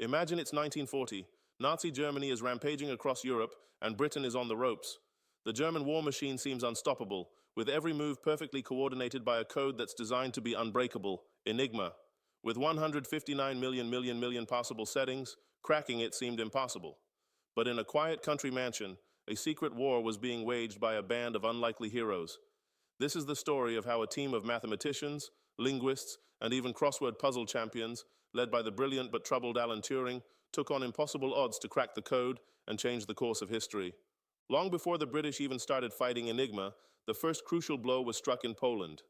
Imagine it's 1940. Nazi Germany is rampaging across Europe, and Britain is on the ropes. The German war machine seems unstoppable, with every move perfectly coordinated by a code that's designed to be unbreakable, Enigma. With 159 million possible settings, cracking it seemed impossible. But in a quiet country mansion, a secret war was being waged by a band of unlikely heroes. This is the story of how a team of mathematicians, linguists, and even crossword puzzle champions, led by the brilliant but troubled Alan Turing, took on impossible odds to crack the code and change the course of history. Long before the British even started fighting Enigma, the first crucial blow was struck in Poland.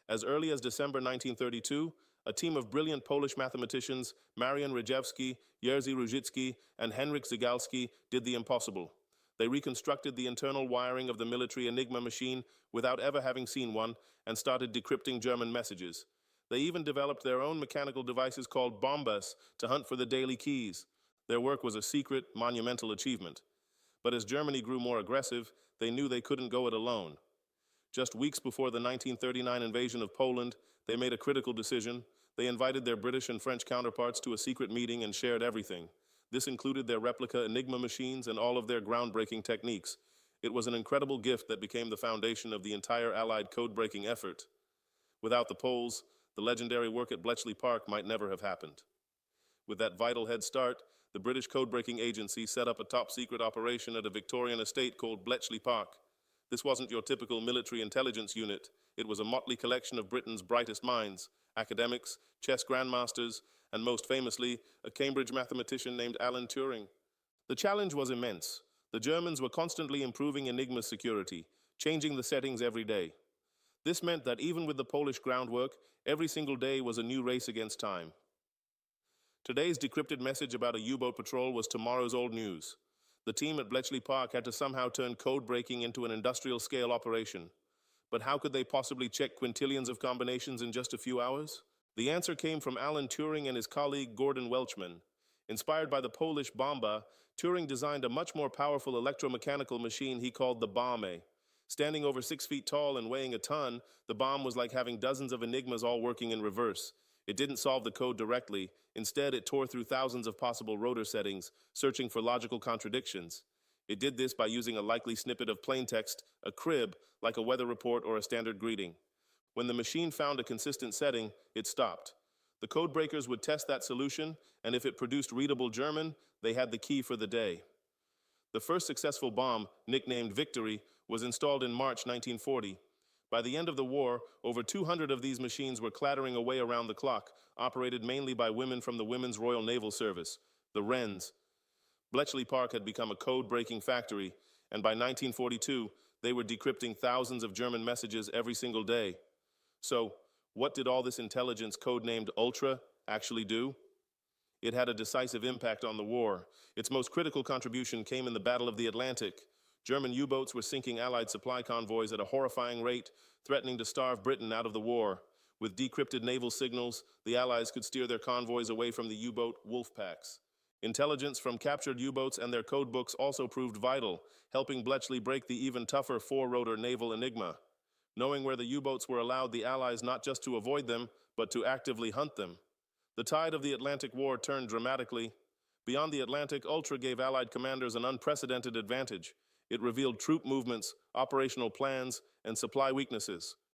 As early as December 1932, a team of brilliant Polish mathematicians, Marian Rejewski, Jerzy Różycki, and Henryk Zygalski, did the impossible. They reconstructed the internal wiring of the military Enigma machine without ever having seen one and started decrypting German messages. They even developed their own mechanical devices called bombas to hunt for the daily keys. Their work was a secret, monumental achievement. But as Germany grew more aggressive, they knew they couldn't go it alone. Just weeks before the 1939 invasion of Poland, they made a critical decision. They invited their British and French counterparts to a secret meeting and shared everything. This included their replica Enigma machines and all of their groundbreaking techniques. It was an incredible gift that became the foundation of the entire Allied code-breaking effort. Without the Poles, the legendary work at Bletchley Park might never have happened. With that vital head start, the British code-breaking agency set up a top-secret operation at a Victorian estate called Bletchley Park. This wasn't your typical military intelligence unit. It was a motley collection of Britain's brightest minds, academics, chess grandmasters, and most famously, a Cambridge mathematician named Alan Turing. The challenge was immense. The Germans were constantly improving Enigma's security, changing the settings every day. This meant that even with the Polish groundwork, every single day was a new race against time. Today's decrypted message about a U-boat patrol was tomorrow's old news. The team at Bletchley Park had to somehow turn code breaking into an industrial-scale operation. But how could they possibly check quintillions of combinations in just a few hours? The answer came from Alan Turing and his colleague Gordon Welchman. Inspired by the Polish bomba, Turing designed a much more powerful electromechanical machine he called the bombe. Standing over 6 feet tall and weighing a ton, the bomb was like having dozens of enigmas all working in reverse. It didn't solve the code directly. Instead, it tore through thousands of possible rotor settings, searching for logical contradictions. It did this by using a likely snippet of plain text, a crib, like a weather report or a standard greeting. When the machine found a consistent setting, it stopped. The codebreakers would test that solution, and if it produced readable German, they had the key for the day. The first successful bomb, nicknamed Victory, was installed in March 1940. By the end of the war, over 200 of these machines were clattering away around the clock, operated mainly by women from the Women's Royal Naval Service, the Wrens. Bletchley Park had become a code-breaking factory, and by 1942, they were decrypting thousands of German messages every single day. So, what did all this intelligence, codenamed Ultra, actually do? It had a decisive impact on the war. Its most critical contribution came in the Battle of the Atlantic. German U-boats were sinking Allied supply convoys at a horrifying rate, threatening to starve Britain out of the war. With decrypted naval signals, the Allies could steer their convoys away from the U-boat wolf packs. Intelligence from captured U-boats and their codebooks also proved vital, helping Bletchley break the even tougher four-rotor naval Enigma. Knowing where the U-boats were allowed the Allies not just to avoid them, but to actively hunt them. The tide of the Atlantic War turned dramatically. Beyond the Atlantic, Ultra gave Allied commanders an unprecedented advantage. It revealed troop movements, operational plans, and supply weaknesses.